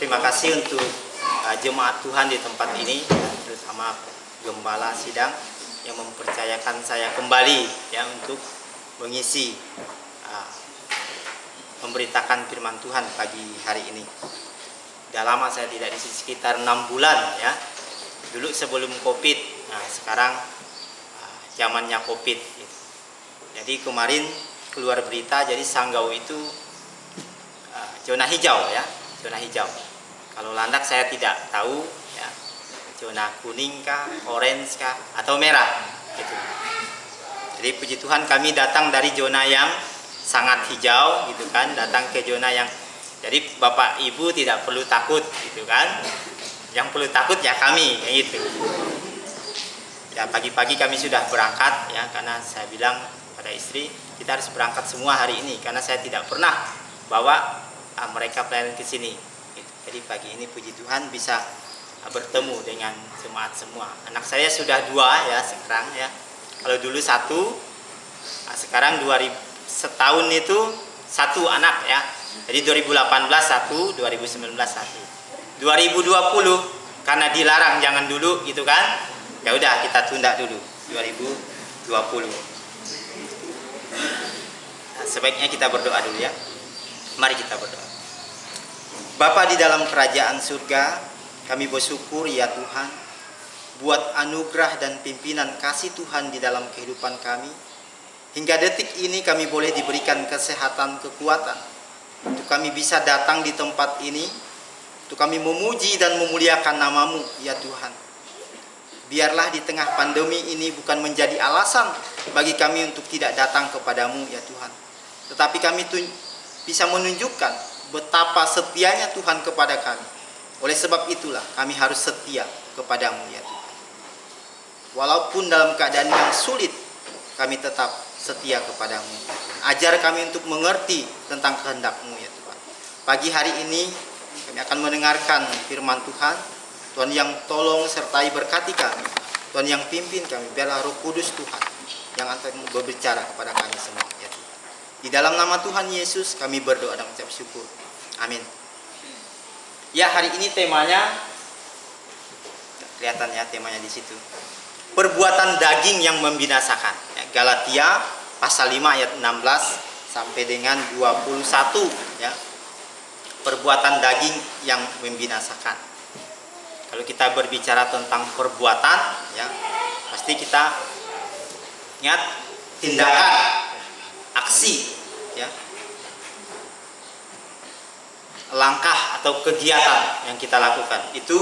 Terima kasih untuk jemaat Tuhan di tempat ini, terutama Gembala Sidang yang mempercayakan saya kembali ya untuk mengisi memberitakan firman Tuhan pagi hari ini. Sudah lama saya tidak di sini, sekitar 6 bulan ya. Dulu sebelum Covid, sekarang zamannya Covid. Gitu. Jadi kemarin keluar berita, jadi Sanggau itu zona hijau ya, zona hijau. Kalau Landak saya tidak tahu ya, zona kuning kah, orange kah, atau merah gitu. Jadi puji Tuhan kami datang dari zona yang sangat hijau gitu kan, datang ke zona yang, jadi Bapak Ibu tidak perlu takut gitu kan. Yang perlu takut ya kami kayak gitu. Ya pagi-pagi kami sudah berangkat ya, karena saya bilang pada istri kita harus berangkat semua hari ini karena saya tidak pernah bawa mereka pelayanan ke sini. Jadi pagi ini puji Tuhan bisa bertemu dengan jemaat semua. Anak saya sudah 2 ya sekarang ya. Kalau dulu 1, sekarang 2000 setahun itu 1 anak ya. Jadi 2018 1, 2019 1. 2020 karena dilarang jangan dulu gitu kan. Ya udah kita tunda dulu 2020. Sebaiknya kita berdoa dulu ya. Mari kita berdoa. Bapa di dalam kerajaan surga, kami bersyukur ya Tuhan buat anugerah dan pimpinan kasih Tuhan di dalam kehidupan kami. Hingga detik ini kami boleh diberikan kesehatan, kekuatan untuk kami bisa datang di tempat ini, untuk kami memuji dan memuliakan nama-Mu ya Tuhan. Biarlah di tengah pandemi ini bukan menjadi alasan bagi kami untuk tidak datang kepadamu ya Tuhan, tetapi kami bisa menunjukkan betapa setianya Tuhan kepada kami. Oleh sebab itulah kami harus setia kepadamu ya Tuhan. Walaupun dalam keadaan yang sulit, kami tetap setia kepadamu. Ajar kami untuk mengerti tentang kehendak-Mu ya Tuhan. Pagi hari ini kami akan mendengarkan firman Tuhan. Tuhan yang tolong sertai berkati kami. Tuhan yang pimpin kami. Biarlah Roh Kudus Tuhan yang akan berbicara kepada kami semua ya Tuhan. Di dalam nama Tuhan Yesus kami berdoa dan mengucap syukur. Amin. Ya, hari ini temanya kelihatan ya, temanya di situ. Perbuatan daging yang membinasakan. Ya, Galatia pasal 5 ayat 16 sampai dengan 21 ya. Perbuatan daging yang membinasakan. Kalau kita berbicara tentang perbuatan ya, pasti kita ingat tindakan, aksi ya, langkah atau kegiatan yang kita lakukan itu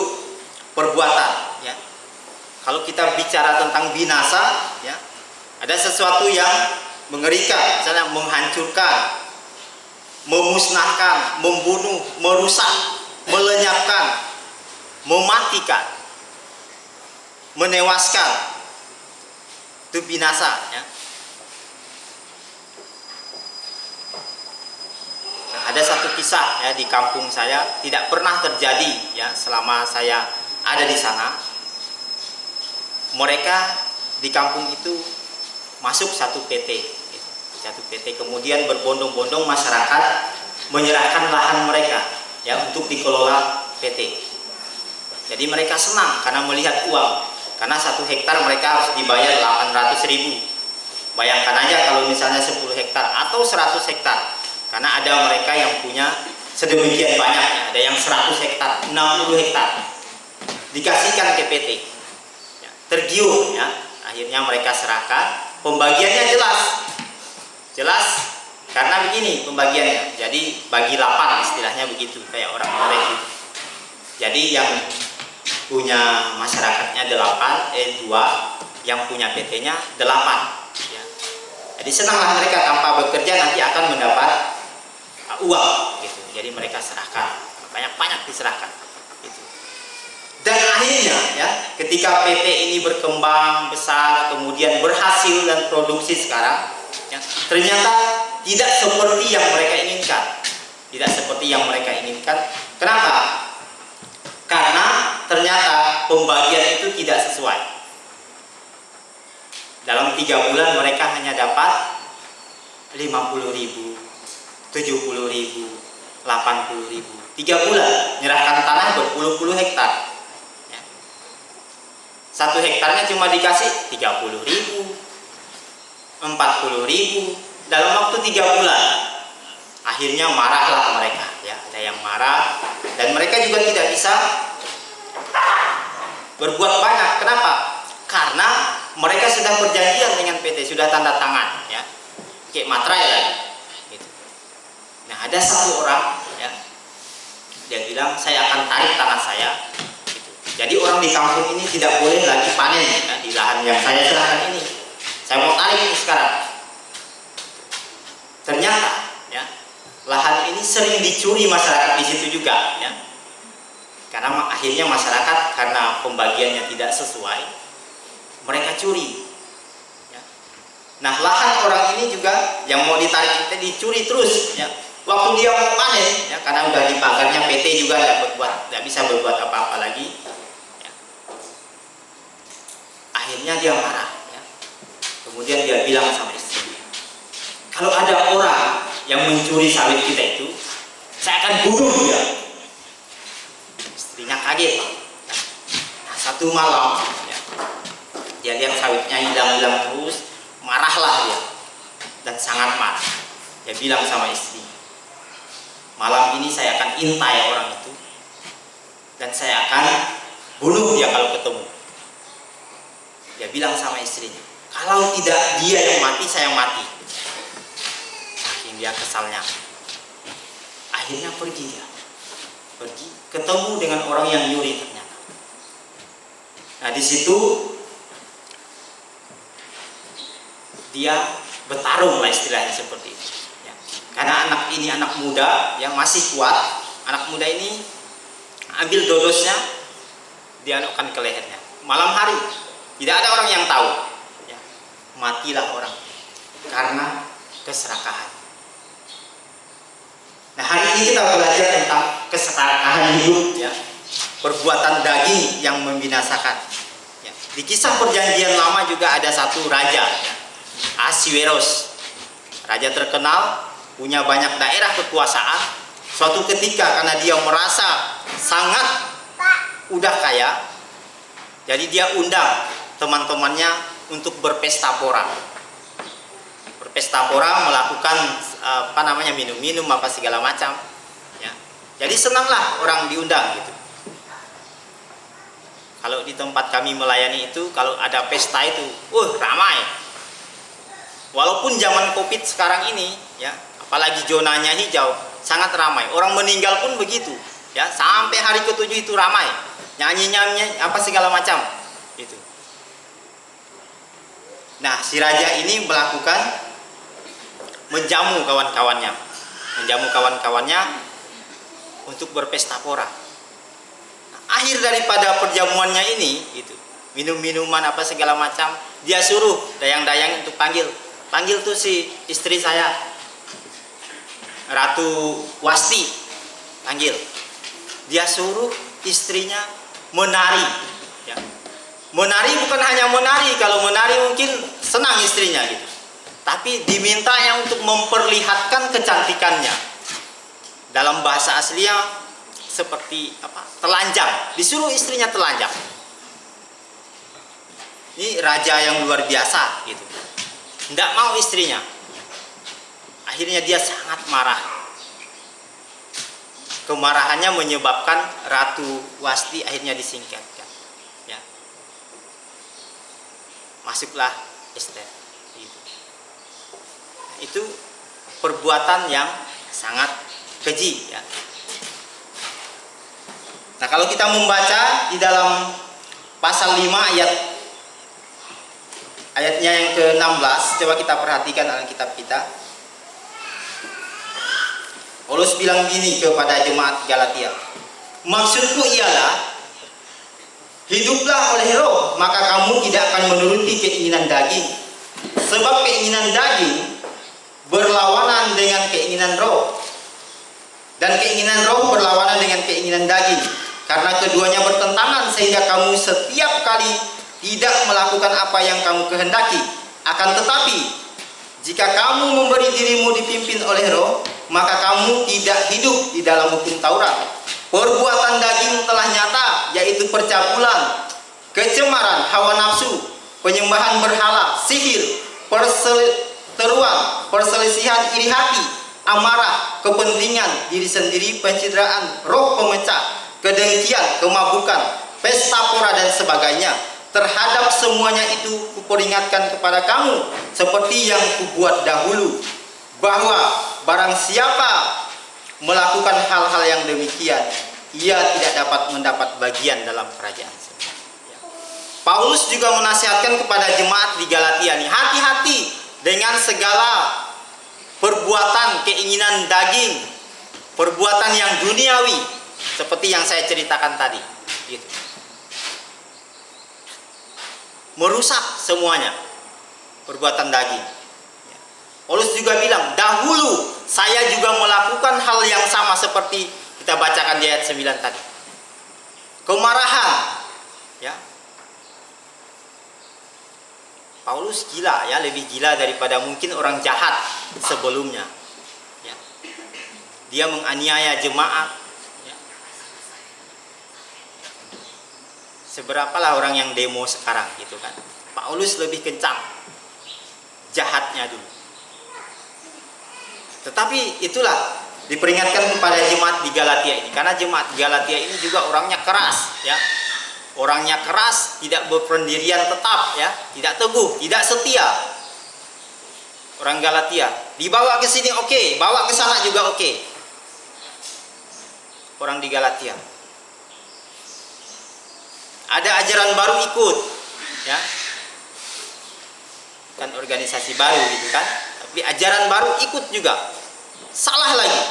perbuatan ya. Kalau kita bicara tentang binasa ya, ada sesuatu yang mengerikan, misalnya menghancurkan, memusnahkan, membunuh, merusak, melenyapkan, mematikan, menewaskan, itu binasa ya. Ada satu kisah ya di kampung saya, tidak pernah terjadi ya selama saya ada di sana. Mereka di kampung itu masuk satu PT, kemudian berbondong-bondong masyarakat menyerahkan lahan mereka ya untuk dikelola PT. Jadi mereka senang karena melihat uang, karena 1 hektar mereka harus dibayar 800.000. Bayangkan aja kalau misalnya 10 hektar atau 100 hektar. Karena ada mereka yang punya sedemikian banyaknya, ada yang 100 hektar, 60 hektar, dikasihkan ke PT. Ya, tergiur ya, akhirnya mereka serahkan. Pembagiannya jelas, karena begini pembagiannya. Jadi bagi 8 istilahnya begitu, kayak orang Noreg gitu. Jadi yang punya masyarakatnya 2, yang punya PT-nya 8. Ya. Jadi senanglah mereka tanpa bekerja nanti akan mendapat uang gitu. Jadi mereka serahkan, banyak diserahkan gitu. Dan akhirnya ya, ketika PT ini berkembang besar, kemudian berhasil dan produksi sekarang ya, ternyata tidak seperti yang mereka inginkan. Kenapa? Karena ternyata pembagian itu tidak sesuai. Dalam 3 bulan mereka hanya dapat 50.000, 70.000, 80.000. 3 bulan menyerahkan 1 hektarnya cuma dikasih 30.000, 40.000 dalam waktu 3 bulan. Akhirnya marahlah mereka, ya, ada yang marah, dan mereka juga tidak bisa berbuat banyak. Kenapa? Karena mereka sudah perjanjian dengan PT, sudah tanda tangan, ya, kayak materai lagi. Gitu. Nah, ada satu orang, ya, dia bilang saya akan tarik tanah saya. Gitu. Jadi orang di kampung ini tidak boleh lagi panen, ya, di lahan yang saya serahkan ini. Saya mau tarik ini sekarang. Ternyata, ya, lahan ini sering dicuri masyarakat di situ juga, ya. Karena akhirnya masyarakat karena pembagiannya tidak sesuai, mereka curi. Ya. Nah, lahan orang ini juga yang mau ditarik itu dicuri terus. Ya. Waktu dia mau panen, ya, karena udah dipagarnya PT juga tidak bisa berbuat apa-apa lagi. Ya. Akhirnya dia marah. Ya. Kemudian dia bilang sama istrinya, kalau ada orang yang mencuri sawit kita itu, saya akan bunuh dia. Istrinya kaget. Nah, satu malam, ya, dia lihat sawitnya hilang-hilang terus, marahlah dia, dan sangat marah. Dia bilang sama istri, malam ini saya akan intai orang itu, dan saya akan bunuh dia kalau ketemu. Dia bilang sama istrinya, kalau tidak dia yang mati, saya mati. Saking dia kesalnya. Akhirnya pergi dia. Pergi, ketemu dengan orang yang nyuri ternyata. Nah, di situ dia bertarung lah istilahnya seperti itu. Ya. Karena anak ini anak muda yang masih kuat, anak muda ini ambil dodosnya, dia anokkan ke lehernya. Malam hari, tidak ada orang yang tahu. Ya. Matilah orang karena keserakahan. Nah, hari ini kita belajar tentang keserakahan hidup, ya, perbuatan daging yang membinasakan. Ya. Di kisah perjanjian lama juga ada satu raja, ya, Ahasweros, raja terkenal, punya banyak daerah kekuasaan. Suatu ketika karena dia merasa sangat udah kaya, jadi dia undang teman-temannya untuk berpesta pora. Berpesta pora, melakukan minum-minum apa segala macam, ya. Jadi senanglah orang diundang gitu. Kalau di tempat kami melayani itu, kalau ada pesta itu, ramai. Walaupun zaman Covid sekarang ini, ya, apalagi zonanya hijau, sangat ramai. Orang meninggal pun begitu, ya, sampai hari ke-7 itu ramai, nyanyi-nyanyi apa segala macam, gitu. Nah, si raja ini melakukan menjamu kawan-kawannya untuk berpesta pora. Nah, akhir daripada perjamuannya ini, gitu, minum-minuman apa segala macam, dia suruh dayang-dayang untuk panggil tuh si istri saya, Ratu Wasti, panggil. Dia suruh istrinya menari. Ya. Menari bukan hanya menari, kalau menari mungkin senang istrinya gitu. Tapi dimintanya untuk memperlihatkan kecantikannya. Dalam bahasa aslinya seperti apa? Telanjang. Disuruh istrinya telanjang. Ini raja yang luar biasa gitu. Tidak mau istrinya. Akhirnya dia sangat marah. Kemarahannya menyebabkan Ratu Wasti akhirnya disingkatkan. Ya. Masuklah Ester. Itu perbuatan yang sangat keji, ya. Nah, kalau kita membaca di dalam pasal 5 ayatnya yang ke-16, coba kita perhatikan dalam kitab kita. Paulus bilang gini kepada jemaat Galatia, maksudku ialah hiduplah oleh roh, maka kamu tidak akan menuruti keinginan daging. Sebab keinginan daging berlawanan dengan keinginan roh, dan keinginan roh berlawanan dengan keinginan daging, karena keduanya bertentangan, sehingga kamu setiap kali tidak melakukan apa yang kamu kehendaki. Akan tetapi jika kamu memberi dirimu dipimpin oleh roh, maka kamu tidak hidup di dalam hukum Taurat. Perbuatan daging telah nyata, yaitu percabulan, kecemaran, hawa nafsu, penyembahan berhala, sihir, perseteruan, perselisihan, iri hati, amarah, kepentingan diri sendiri, pencitraan, roh pemecah, kedengkian, kemabukan, pesta pora dan sebagainya. Terhadap semuanya itu kuperingatkan kepada kamu seperti yang kubuat dahulu, bahwa barang siapa melakukan hal-hal yang demikian, ia tidak dapat mendapat bagian dalam kerajaan. Paulus juga menasihatkan kepada jemaat di Galatia nih, hati-hati dengan segala perbuatan keinginan daging, perbuatan yang duniawi, seperti yang saya ceritakan tadi. Gitu. Merusak semuanya, perbuatan daging. Paulus juga bilang, dahulu saya juga melakukan hal yang sama seperti kita bacakan di ayat 9 tadi. Kemarahan, ya. Paulus gila, ya, lebih gila daripada mungkin orang jahat sebelumnya. Ya. Dia menganiaya jemaat. Ya. Seberapalah orang yang demo sekarang, gitu kan? Paulus lebih kencang jahatnya dulu. Tetapi itulah diperingatkan kepada jemaat di Galatia ini, karena jemaat di Galatia ini juga orangnya keras, ya. Orangnya keras, tidak berpendirian tetap, ya, tidak teguh, tidak setia. Orang Galatia dibawa ke sini oke, bawa ke sana juga oke. Orang di Galatia. Ada ajaran baru ikut, ya. Kan organisasi baru gitu kan. Tapi ajaran baru ikut juga. Salah lagi.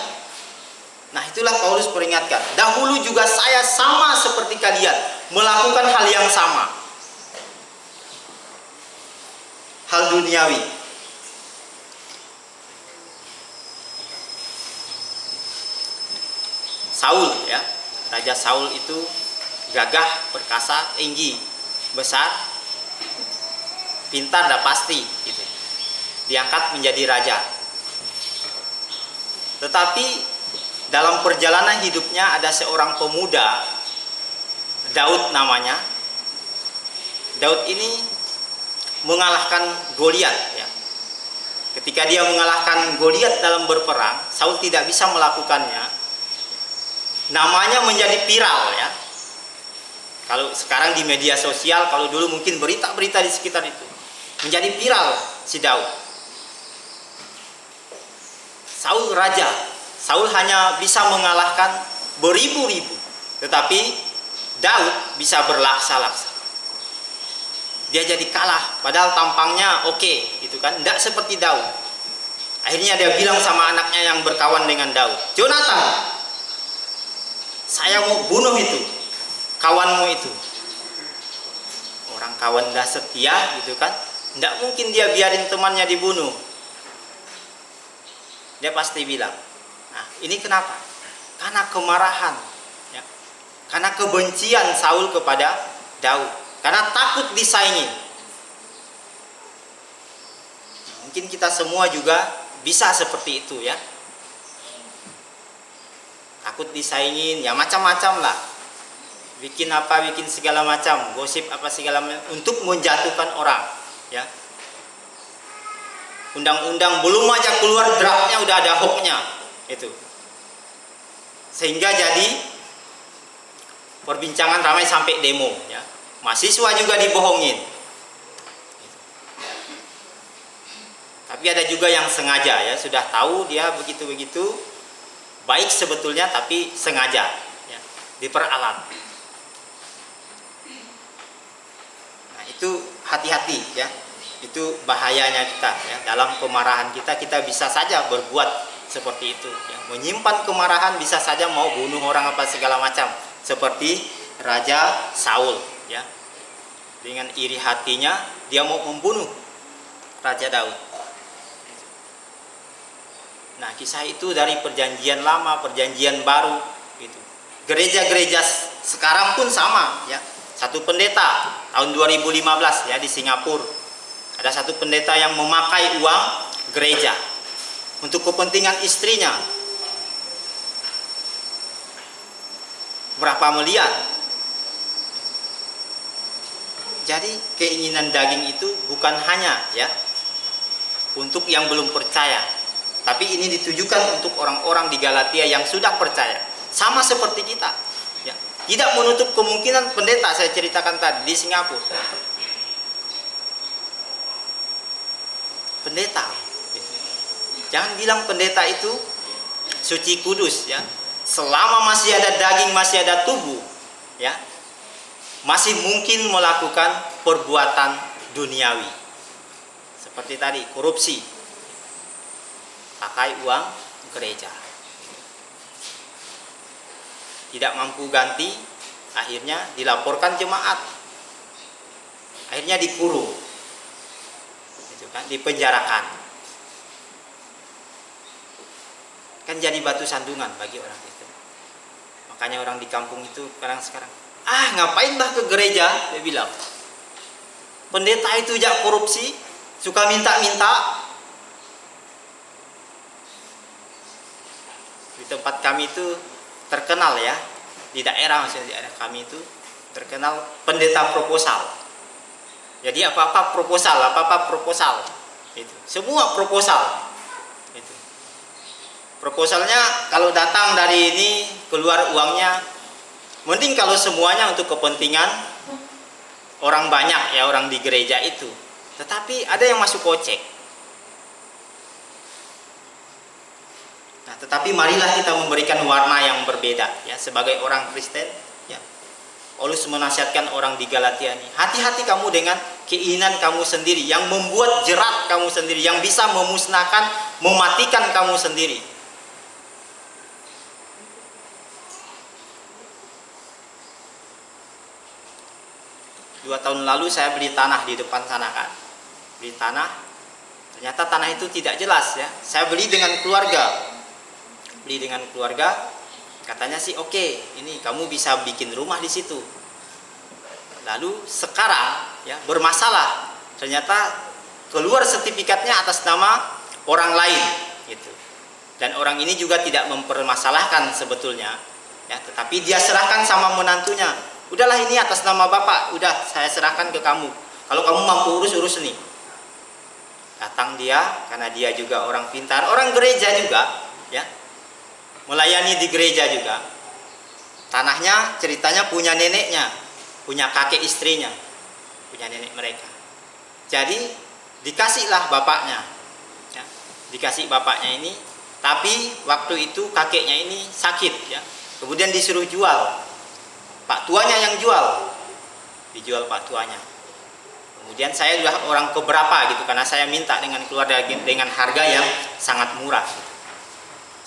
Nah, itulah Paulus peringatkan. Dahulu juga saya sama seperti kalian, melakukan hal yang sama. Hal duniawi. Saul, ya. Raja Saul itu gagah, perkasa, tinggi, besar, pintar dan pasti gitu. Diangkat menjadi raja. Tetapi dalam perjalanan hidupnya ada seorang pemuda, Daud namanya. Daud ini mengalahkan Goliat, ya. Ketika dia mengalahkan Goliat dalam berperang, Saul tidak bisa melakukannya. Namanya menjadi viral, ya. Kalau sekarang di media sosial, kalau dulu mungkin berita-berita di sekitar itu, menjadi viral si Daud. Saul raja. Saul hanya bisa mengalahkan beribu-ribu, tetapi Daud bisa berlaksa-laksa. Dia jadi kalah, padahal tampangnya oke, gitu kan? Tidak seperti Daud. Akhirnya dia bilang sama anaknya yang berkawan dengan Daud, Jonathan, saya mau bunuh itu, kawanmu itu. Orang kawan dah setia, gitu kan? Tidak mungkin dia biarin temannya dibunuh. Dia pasti bilang, nah ini kenapa? Karena kemarahan, ya. Karena kebencian Saul kepada Daud, karena takut disaingi. Mungkin kita semua juga bisa seperti itu, ya. Takut disaingin, ya macam-macam lah. Bikin apa, bikin segala macam, gosip apa segala macam untuk menjatuhkan orang, ya. Undang-undang belum aja keluar draftnya udah ada hoaxnya itu, sehingga jadi perbincangan ramai sampai demo, ya. Mahasiswa juga dibohongin. Tapi ada juga yang sengaja, ya, sudah tahu dia begitu-begitu baik sebetulnya, tapi sengaja, ya, diperalat. Nah, itu hati-hati, ya. Itu bahayanya kita, ya. Dalam kemarahan kita bisa saja berbuat seperti itu, ya. Menyimpan kemarahan, bisa saja mau bunuh orang apa segala macam, seperti Raja Saul, ya. Dengan iri hatinya dia mau membunuh Raja Daud. Nah, kisah itu dari perjanjian lama, perjanjian baru gitu. Gereja-gereja sekarang pun sama, ya. Satu pendeta tahun 2015, ya, di Singapura. Ada satu pendeta yang memakai uang gereja untuk kepentingan istrinya. Berapa miliar? Jadi keinginan daging itu bukan hanya ya untuk yang belum percaya, tapi ini ditujukan untuk orang-orang di Galatia yang sudah percaya, sama seperti kita. Ya. Tidak menutup kemungkinan pendeta saya ceritakan tadi di Singapura. Pendeta, jangan bilang pendeta itu suci kudus ya. Selama masih ada daging, masih ada tubuh, ya, masih mungkin melakukan perbuatan duniawi. Seperti tadi, korupsi, pakai uang gereja. Tidak mampu ganti, akhirnya dilaporkan jemaat. Akhirnya dikurung. Gitu kan, dipenjarakan. Kan jadi batu sandungan bagi orang Kristen. Makanya orang di kampung itu sekarang, ngapain bah ke gereja? Dia bilang, pendeta itu jak korupsi, suka minta-minta. Di tempat kami itu terkenal ya, di daerah, maksudnya di daerah kami itu terkenal pendeta proposal. Jadi apa-apa proposal. Itu. Semua proposal. Itu. Proposalnya kalau datang dari ini keluar uangnya, mending kalau semuanya untuk kepentingan orang banyak ya, orang di gereja itu. Tetapi ada yang masuk kocek. Nah, tetapi marilah kita memberikan warna yang berbeda ya sebagai orang Kristen ya. Paulus menasihatkan orang di Galatia ini, hati-hati kamu dengan keinginan kamu sendiri yang membuat jerat kamu sendiri, yang bisa memusnahkan, mematikan kamu sendiri. Dua tahun lalu saya beli tanah di depan sana kan. Beli tanah, ternyata tanah itu tidak jelas ya. Saya beli dengan keluarga. Katanya sih oke, ini kamu bisa bikin rumah di situ. Lalu sekarang ya bermasalah. Ternyata keluar sertifikatnya atas nama orang lain gitu. Dan orang ini juga tidak mempermasalahkan sebetulnya ya, tetapi dia serahkan sama menantunya. Udahlah ini atas nama bapak, udah saya serahkan ke kamu. Kalau kamu mampu urus nih. Datang dia, karena dia juga orang pintar, orang gereja juga, ya, melayani di gereja juga. Tanahnya ceritanya punya neneknya, punya kakek istrinya, punya nenek mereka. Jadi dikasihlah bapaknya, ya, dikasih bapaknya ini. Tapi waktu itu kakeknya ini sakit, ya, kemudian disuruh jual. Pak tuanya yang jual, dijual pak tuanya. Kemudian saya sudah orang keberapa gitu, karena saya minta dengan keluarga dengan harga yang sangat murah. Gitu.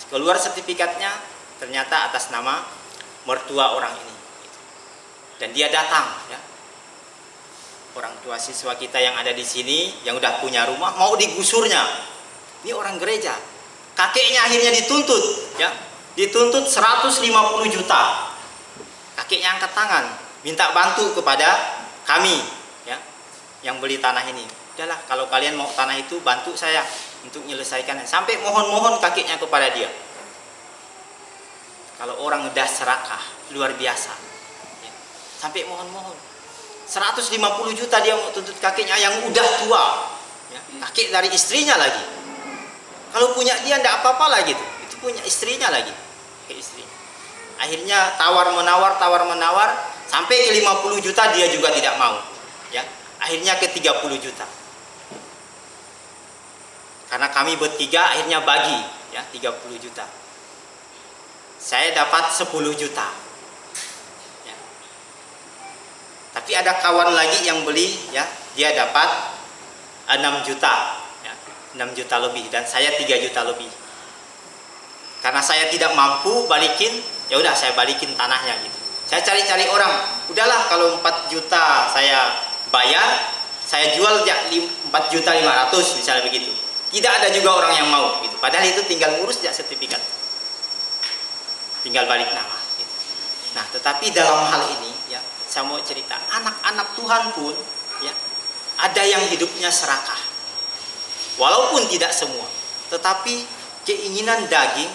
Keluar sertifikatnya ternyata atas nama mertua orang ini. Gitu. Dan dia datang, ya. Orang tua siswa kita yang ada di sini, yang udah punya rumah, mau digusurnya. Ini orang gereja. Kakeknya akhirnya dituntut, ya, dituntut 150 juta. Kakeknya angkat tangan, minta bantu kepada kami, ya, yang beli tanah ini. Udahlah, kalau kalian mau tanah itu, bantu saya untuk menyelesaikannya. Sampai mohon-mohon kakeknya kepada dia. Kalau orang udah serakah, luar biasa, ya. Sampai mohon-mohon 150 juta dia mau tuntut kakeknya yang udah tua, ya. Kakek dari istrinya lagi. Kalau punya dia enggak apa-apa lagi tuh. Itu punya istrinya lagi, ke istrinya. Akhirnya tawar-menawar sampai ke 50 juta dia juga tidak mau, ya. Akhirnya ke 30 juta. Karena kami bertiga akhirnya bagi, ya, 30 juta. Saya dapat 10 juta. Ya. Tapi ada kawan lagi yang beli, ya, dia dapat 6 juta, ya, 6 juta lebih, dan saya 3 juta lebih. Karena saya tidak mampu balikin, ya udah saya balikin tanahnya gitu. Saya cari-cari orang, udahlah kalau 4 juta saya bayar, saya jual 4 juta 500 misalnya begitu. Tidak ada juga orang yang mau gitu. Padahal itu tinggal ngurus ya sertifikat, tinggal balik nama gitu. Nah, tetapi dalam hal ini, ya, saya mau cerita, anak-anak Tuhan pun, ya, ada yang hidupnya serakah. Walaupun tidak semua, tetapi keinginan daging,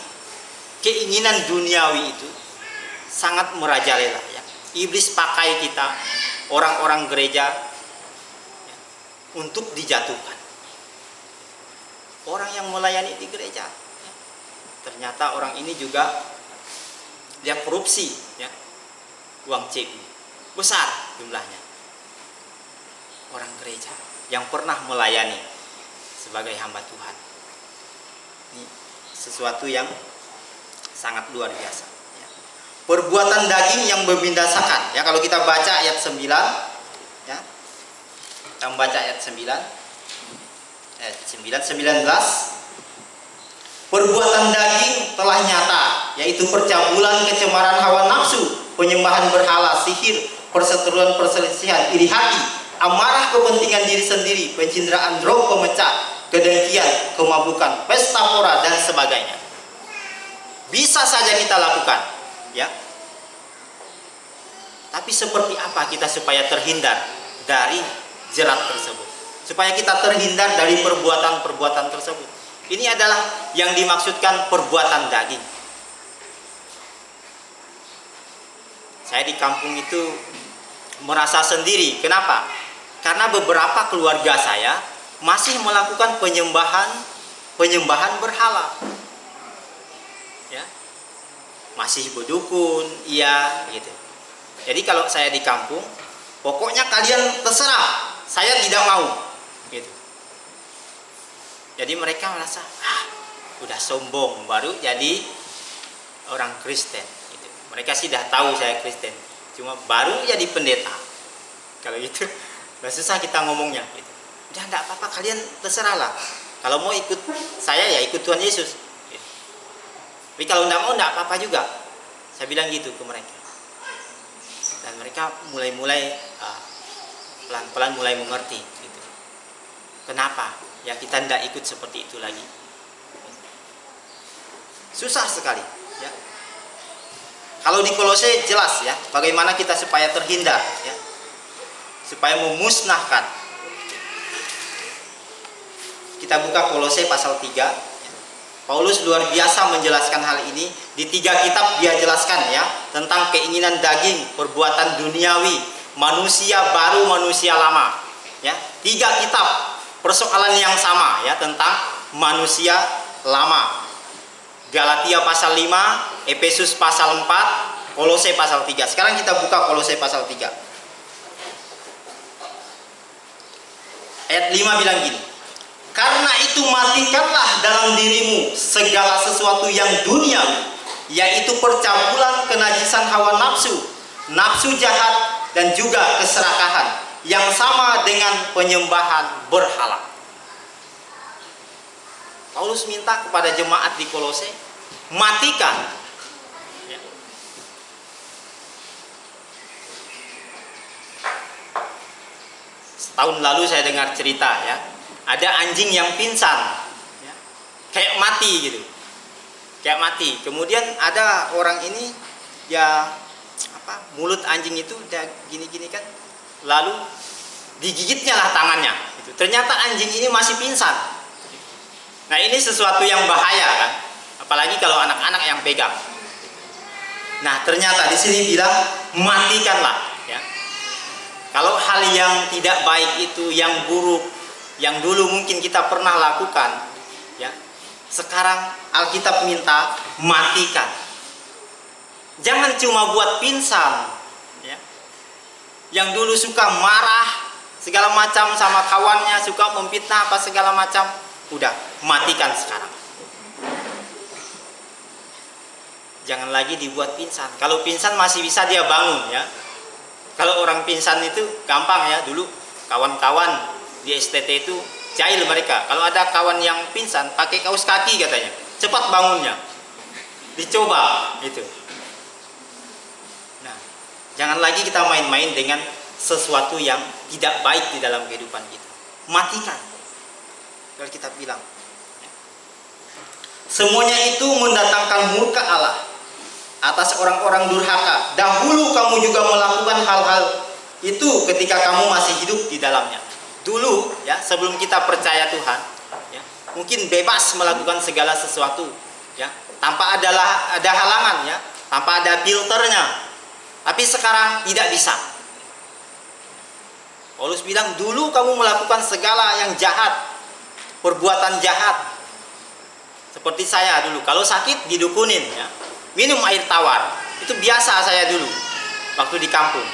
keinginan duniawi itu sangat merajalela, ya. Iblis pakai kita, orang-orang gereja, untuk dijatuhkan. Orang yang melayani di gereja, ya, ternyata orang ini juga dia korupsi, ya, uang CU besar jumlahnya. Orang gereja yang pernah melayani sebagai hamba Tuhan. Ini sesuatu yang sangat luar biasa, ya. Perbuatan daging yang membinasakan, ya, kalau kita baca ayat 9, ya, kita membaca ayat 19, perbuatan daging telah nyata, yaitu percabulan, kecemaran hawa nafsu, penyembahan berhala, sihir, perseteruan, perselisihan, iri hati, amarah, kepentingan diri sendiri, pencinderaan, roh pemecah, kedengkian, kemabukan, pesta pora, dan sebagainya. Bisa saja kita lakukan, ya. Tapi seperti apa kita supaya terhindar dari jerat tersebut? Supaya kita terhindar dari perbuatan-perbuatan tersebut. Ini adalah yang dimaksudkan perbuatan daging. Saya di kampung itu merasa sendiri. Kenapa? Karena beberapa keluarga saya masih melakukan penyembahan berhala. Ya. Masih berdukun, iya, gitu. Jadi kalau saya di kampung, pokoknya kalian terserah, saya tidak mau, gitu. Jadi mereka merasa, udah sombong, baru jadi orang Kristen, gitu. Mereka sih dah tahu saya Kristen, cuma baru jadi pendeta. Kalau gitu, udah susah kita ngomongnya, gitu. Udah enggak apa-apa, kalian terserahlah. Kalau mau ikut saya ya ikut Tuhan Yesus, gitu. Tapi kalau enggak mau enggak apa-apa juga. Saya bilang gitu ke mereka. Dan mereka mulai pelan-pelan mulai mengerti, gitu. Kenapa? Ya kita tidak ikut seperti itu lagi. Susah sekali, ya. Kalau di Kolose jelas, ya, bagaimana kita supaya terhindar, ya, supaya memusnahkan. Kita buka Kolose pasal 3, ya. Paulus luar biasa menjelaskan hal ini. Di 3 kitab dia jelaskan, ya, tentang keinginan daging, perbuatan duniawi, manusia baru, manusia lama, ya. 3 kitab persoalan yang sama, ya, tentang manusia lama. Galatia pasal 5, Efesus pasal 4, Kolose pasal 3. Sekarang kita buka Kolose pasal 3. Ayat 5 bilang gini. Karena itu matikanlah dalam dirimu segala sesuatu yang duniawi, yaitu percabulan, kenajisan hawa nafsu, nafsu jahat, dan juga keserakahan, yang sama dengan penyembahan berhala. Paulus minta kepada jemaat di Kolose, matikan. Ya. Setahun lalu saya dengar cerita, ya, ada anjing yang pingsan, ya, kayak mati gitu, kayak mati. Kemudian ada orang ini, ya, mulut anjing itu udah gini-gini kan, lalu digigitnya lah tangannya. Ternyata anjing ini masih pingsan. Nah, ini sesuatu yang bahaya kan, apalagi kalau anak-anak yang pegang. Nah, ternyata di sini bilang matikanlah, ya. Kalau hal yang tidak baik itu, yang buruk, yang dulu mungkin kita pernah lakukan, ya, sekarang Alkitab minta matikan. Jangan cuma buat pingsan, ya. Yang dulu suka marah segala macam sama kawannya, suka memfitnah apa segala macam, udah matikan sekarang. Jangan lagi dibuat pingsan. Kalau pingsan masih bisa dia bangun, ya. Kalau orang pingsan itu gampang, ya. Dulu kawan-kawan di STT itu jahil mereka. Kalau ada kawan yang pingsan pakai kaos kaki katanya, cepat bangunnya. Dicoba itu. Nah, jangan lagi kita main-main dengan sesuatu yang tidak baik di dalam kehidupan kita. Matikan. Kalau kita bilang, semuanya itu mendatangkan murka Allah atas orang-orang durhaka. Dahulu kamu juga melakukan hal-hal itu ketika kamu masih hidup di dalamnya. Dulu, ya, sebelum kita percaya Tuhan, ya, mungkin bebas melakukan segala sesuatu, ya, tanpa ada halangan, ya, tanpa ada filternya. Tapi sekarang tidak bisa. Paulus bilang, dulu kamu melakukan segala yang jahat, perbuatan jahat. Seperti saya dulu, kalau sakit didukunin, ya, minum air tawar. Itu biasa saya dulu waktu di kampung.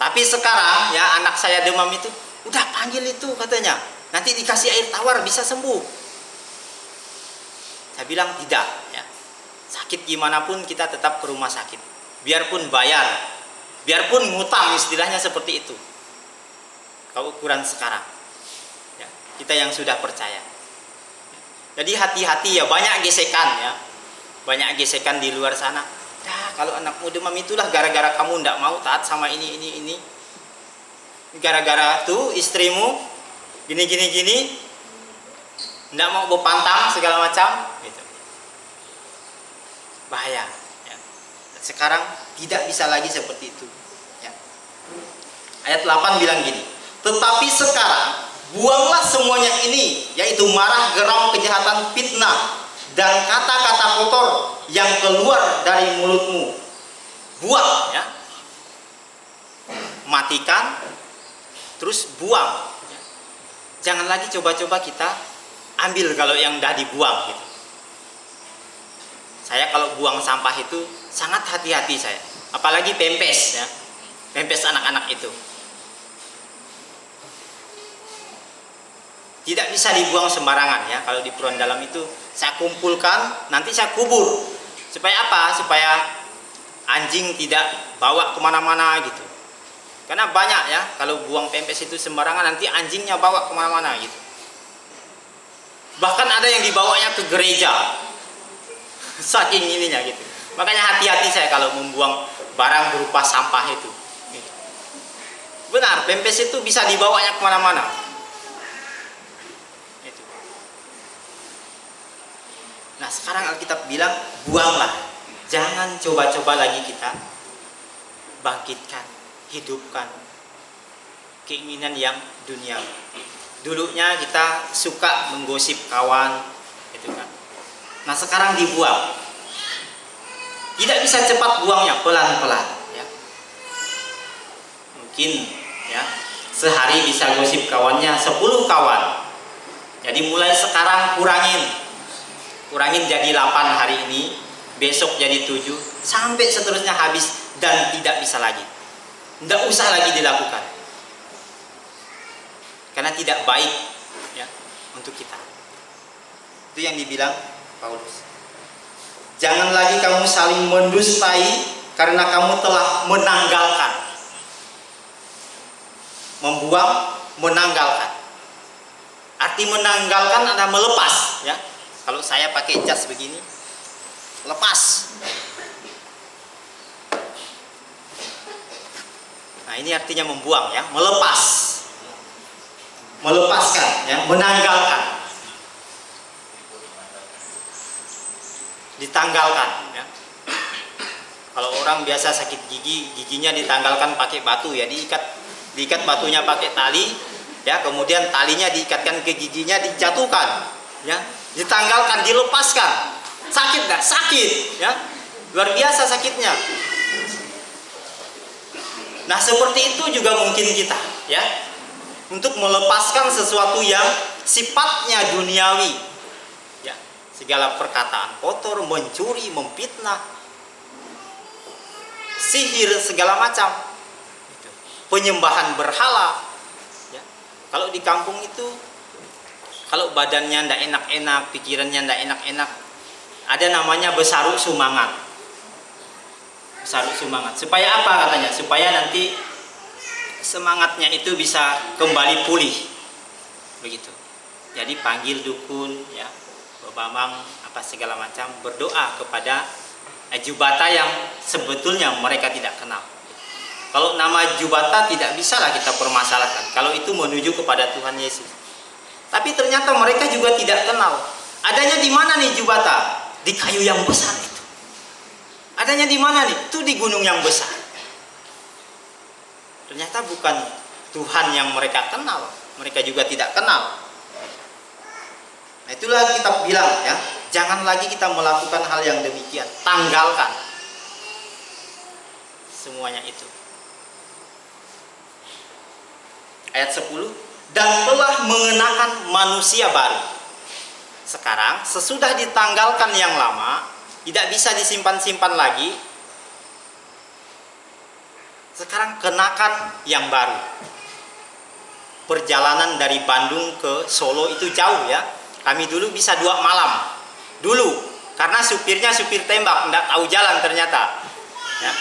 Tapi sekarang ya, anak saya demam itu, udah panggil itu katanya, nanti dikasih air tawar bisa sembuh. Saya bilang tidak, ya. Sakit gimana pun kita tetap ke rumah sakit, biarpun bayar, biarpun ngutang, istilahnya seperti itu. Kalau ukuran sekarang, ya, kita yang sudah percaya. Jadi hati-hati ya, banyak gesekan ya, banyak gesekan di luar sana. Ya, kalau anakmu demam itulah gara-gara kamu tidak mau taat sama ini. Gara-gara tuh istrimu gini, tidak mau berpantang segala macam, gitu. Bahaya. Ya. Sekarang tidak bisa lagi seperti itu. Ya. Ayat 8 bilang gini, tetapi sekarang buanglah semuanya ini, yaitu marah, geram, kejahatan, fitnah, dan kata-kata kotor yang keluar dari mulutmu. Buang, ya. Matikan, terus buang. Ya. Jangan lagi coba-coba kita ambil kalau yang dah dibuang, gitu. Saya kalau buang sampah itu sangat hati-hati saya. Apalagi pempes, ya. Pempes anak-anak itu. Tidak bisa dibuang sembarangan ya. Kalau di peruan dalam itu saya kumpulkan, nanti saya kubur. Supaya apa? Supaya anjing tidak bawa kemana-mana gitu. Karena banyak ya, kalau buang pempes itu sembarangan nanti anjingnya bawa kemana-mana gitu. Bahkan ada yang dibawanya ke gereja. Saking ininya gitu. Makanya hati-hati saya kalau membuang barang berupa sampah itu. Benar, pempes itu bisa dibawanya kemana-mana. Nah, sekarang Alkitab bilang buanglah. Jangan coba-coba lagi kita bangkitkan, hidupkan keinginan yang duniawi. Dulunya kita suka menggosip kawan, gitu kan. Nah, sekarang dibuang. Tidak bisa cepat buangnya, pelan-pelan, ya. Mungkin ya, sehari bisa gosip kawannya 10 kawan. Jadi mulai sekarang kurangin jadi 8 hari ini, besok jadi 7, sampai seterusnya habis dan tidak bisa lagi. Tidak usah lagi dilakukan. Karena tidak baik ya untuk kita. Itu yang dibilang Paulus. Jangan lagi kamu saling mendustai karena kamu telah menanggalkan. Membuang, menanggalkan. Arti menanggalkan adalah melepas ya. Kalau saya pakai jas begini, lepas. Nah, ini artinya membuang ya, melepas. Melepaskan ya, menanggalkan. Ditanggalkan ya. Kalau orang biasa sakit gigi, giginya ditanggalkan pakai batu ya, diikat batunya pakai tali ya, kemudian talinya diikatkan ke giginya, dijatuhkan ya. Ditanggalkan, dilepaskan. Sakit nggak? Sakit ya, luar biasa sakitnya. Nah, seperti itu juga mungkin kita ya, untuk melepaskan sesuatu yang sifatnya duniawi ya, segala perkataan kotor, mencuri, memfitnah, sihir segala macam, penyembahan berhala ya. Kalau di kampung itu, kalau badannya ndak enak-enak, pikirannya ndak enak-enak, ada namanya besaruk sumangat. Besaruk sumangat. Supaya apa katanya? Supaya nanti semangatnya itu bisa kembali pulih. Begitu. Jadi panggil dukun, ya, bebamang, apa segala macam, berdoa kepada jubata yang sebetulnya mereka tidak kenal. Kalau nama jubata tidak bisalah kita permasalahkan. Kalau itu menuju kepada Tuhan Yesus. Tapi ternyata mereka juga tidak kenal. Adanya di mana nih jubata? Di kayu yang besar itu. Adanya di mana nih? Itu di gunung yang besar. Ternyata bukan Tuhan yang mereka kenal. Mereka juga tidak kenal. Nah, itulah kita bilang ya, jangan lagi kita melakukan hal yang demikian. Tanggalkan semuanya itu. ayat 10, dan telah mengenakan manusia baru. Sekarang sesudah ditanggalkan yang lama, tidak bisa disimpan-simpan lagi. Sekarang kenakan yang baru. Perjalanan dari Bandung ke Solo itu jauh ya. Kami dulu bisa 2 malam. Dulu, karena supirnya supir tembak, tidak tahu jalan ternyata. Ya,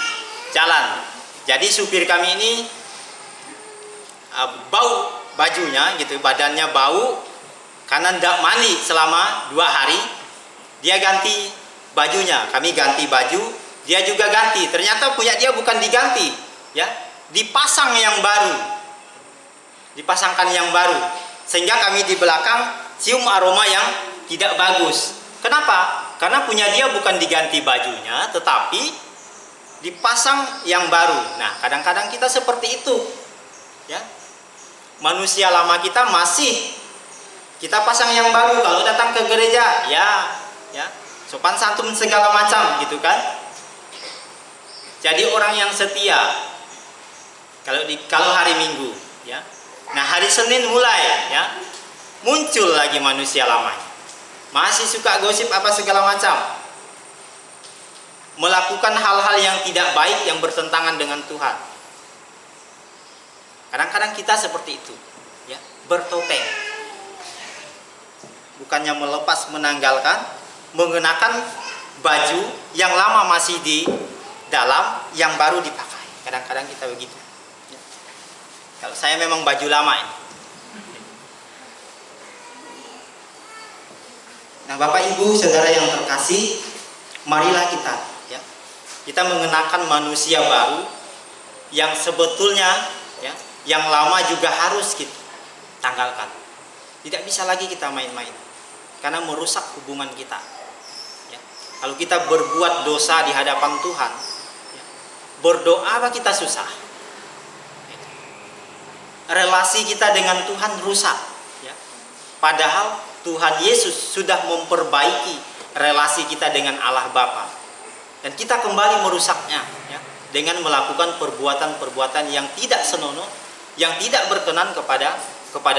jalan. Jadi supir kami ini bau bajunya gitu, badannya bau karena tidak mandi selama 2 hari. Dia ganti bajunya, kami ganti baju, dia juga ganti. Ternyata punya dia bukan diganti, ya, dipasang yang baru, dipasangkan yang baru, sehingga kami di belakang cium aroma yang tidak bagus. Kenapa? Karena punya dia bukan diganti bajunya, tetapi dipasang yang baru. Nah, kadang-kadang kita seperti itu, ya. Manusia lama kita masih kita pasang yang baru kalau datang ke gereja, ya, sopan santun segala macam, gitu kan? Jadi orang yang setia. Kalau hari Minggu, ya. Nah, hari Senin mulai, ya, muncul lagi manusia lamanya. Masih suka gosip apa segala macam. Melakukan hal-hal yang tidak baik yang bertentangan dengan Tuhan. Kadang-kadang kita seperti itu, ya, bertopeng. Bukannya melepas, menanggalkan, mengenakan baju yang lama masih di dalam, yang baru dipakai. Kadang-kadang kita begitu. Ya. Kalau saya memang baju lama ini. Nah, Bapak Ibu, Saudara yang terkasih, marilah kita mengenakan manusia baru yang sebetulnya, ya, yang lama juga harus kita tanggalkan. Tidak bisa lagi kita main-main, karena merusak hubungan kita. Ya. Kalau kita berbuat dosa di hadapan Tuhan, ya, berdoa apa kita susah. Relasi kita dengan Tuhan rusak. Ya. Padahal Tuhan Yesus sudah memperbaiki relasi kita dengan Allah Bapa, dan kita kembali merusaknya, ya, dengan melakukan perbuatan-perbuatan yang tidak senonoh, yang tidak berkenan kepada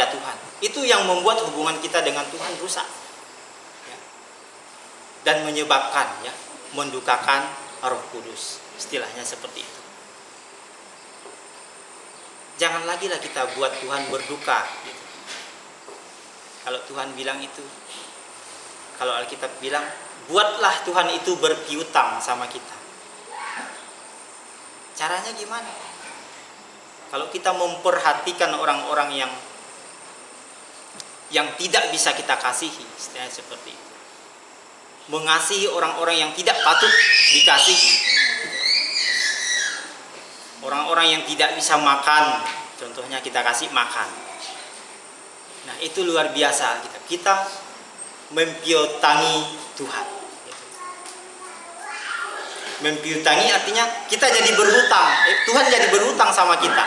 Tuhan. Itu yang membuat hubungan kita dengan Tuhan rusak, ya, dan menyebabkan, ya, mendukakan Roh Kudus. Istilahnya seperti itu. Jangan lagi lah kita buat Tuhan berduka, gitu. Kalau Tuhan bilang itu, kalau Alkitab bilang, buatlah Tuhan itu berpiutang sama kita. Caranya gimana? Kalau kita memperhatikan orang-orang yang tidak bisa kita kasihi, istilahnya seperti itu. Mengasihi orang-orang yang tidak patut dikasihi. Orang-orang yang tidak bisa makan, contohnya kita kasih makan. Nah, itu luar biasa. Kita mempiutangi Tuhan. Mempiutangi artinya kita jadi berhutang. Tuhan jadi berhutang sama kita.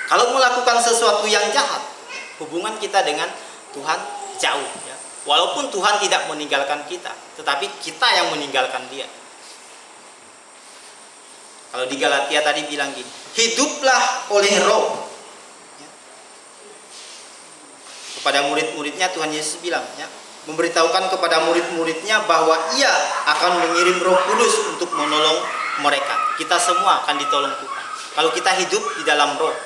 Kalau melakukan sesuatu yang jahat, hubungan kita dengan Tuhan jauh, ya. Walaupun Tuhan tidak meninggalkan kita, tetapi kita yang meninggalkan Dia. Kalau di Galatia tadi bilang gini, hiduplah oleh Roh. Ya. Kepada murid-muridnya Tuhan Yesus bilang, ya, memberitahukan kepada murid-muridnya bahwa Ia akan mengirim Roh Kudus untuk menolong mereka. Kita semua akan ditolong Tuhan kalau kita hidup di dalam Roh,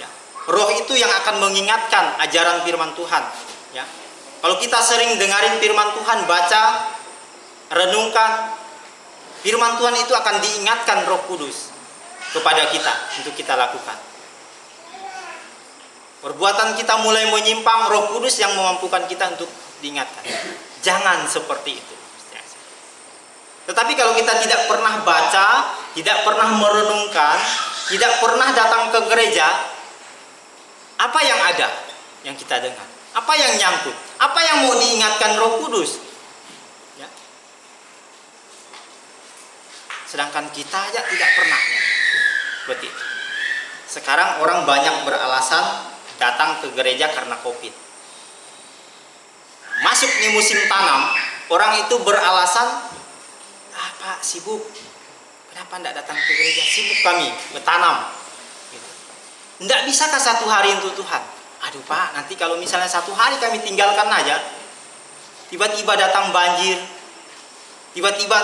ya. Roh itu yang akan mengingatkan ajaran firman Tuhan, ya. Kalau kita sering dengarin firman Tuhan, baca, renungkan firman Tuhan, itu akan diingatkan Roh Kudus kepada kita untuk kita lakukan. Perbuatan kita mulai menyimpang, Roh Kudus yang memampukan kita untuk diingatkan. Jangan seperti itu. Tetapi kalau kita tidak pernah baca, tidak pernah merenungkan, tidak pernah datang ke gereja, apa yang ada yang kita dengar? Apa yang nyangkut? Apa yang mau diingatkan Roh Kudus? Ya. Sedangkan kita aja tidak pernah. Seperti itu. Sekarang orang banyak beralasan datang ke gereja karena COVID. Masuk nih musim tanam, orang itu beralasan, Pak sibuk, kenapa tidak datang ke gereja? Sibuk kami bertanam. Gitu. Tidak bisakah satu hari untuk Tuhan? Aduh Pak, nanti kalau misalnya satu hari kami tinggalkan aja, tiba-tiba datang banjir, tiba-tiba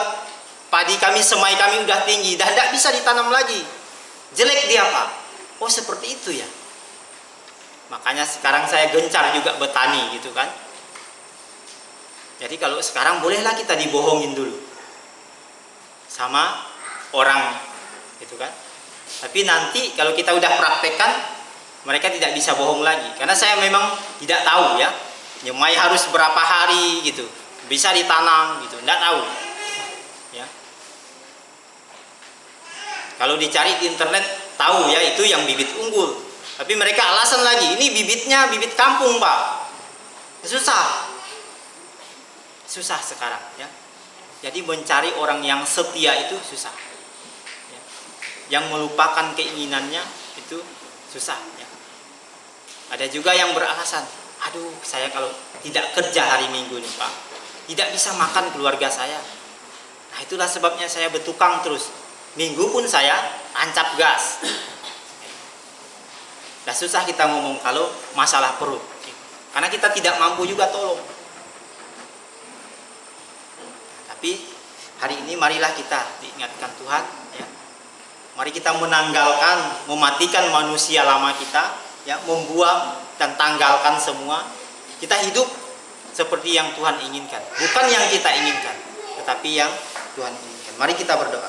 padi kami, semai kami udah tinggi, dan tidak bisa ditanam lagi. Jelek dia Pak. Oh seperti itu ya. Makanya sekarang saya gencar juga bertani gitu kan. Jadi kalau sekarang bolehlah kita dibohongin dulu sama orang gitu kan. Tapi nanti kalau kita udah praktekkan, mereka tidak bisa bohong lagi. Karena saya memang tidak tahu ya, nyemai harus berapa hari gitu, bisa ditanam gitu, tidak tahu. Ya. Kalau dicari di internet tahu ya itu yang bibit unggul. Tapi mereka alasan lagi, ini bibitnya bibit kampung Pak. Susah. Susah sekarang ya. Jadi mencari orang yang setia itu susah. Ya. Yang melupakan keinginannya itu susah ya. Ada juga yang beralasan, aduh saya kalau tidak kerja hari Minggu nih Pak, tidak bisa makan keluarga saya. Nah itulah sebabnya saya bertukang terus. Minggu pun saya tancap gas. Nah susah kita ngomong kalau masalah perut, karena kita tidak mampu juga tolong. Tapi hari ini marilah kita diingatkan Tuhan ya. Mari kita menanggalkan, mematikan manusia lama kita ya, membuang dan tanggalkan semua. Kita hidup seperti yang Tuhan inginkan, bukan yang kita inginkan, tetapi yang Tuhan inginkan. Mari kita berdoa.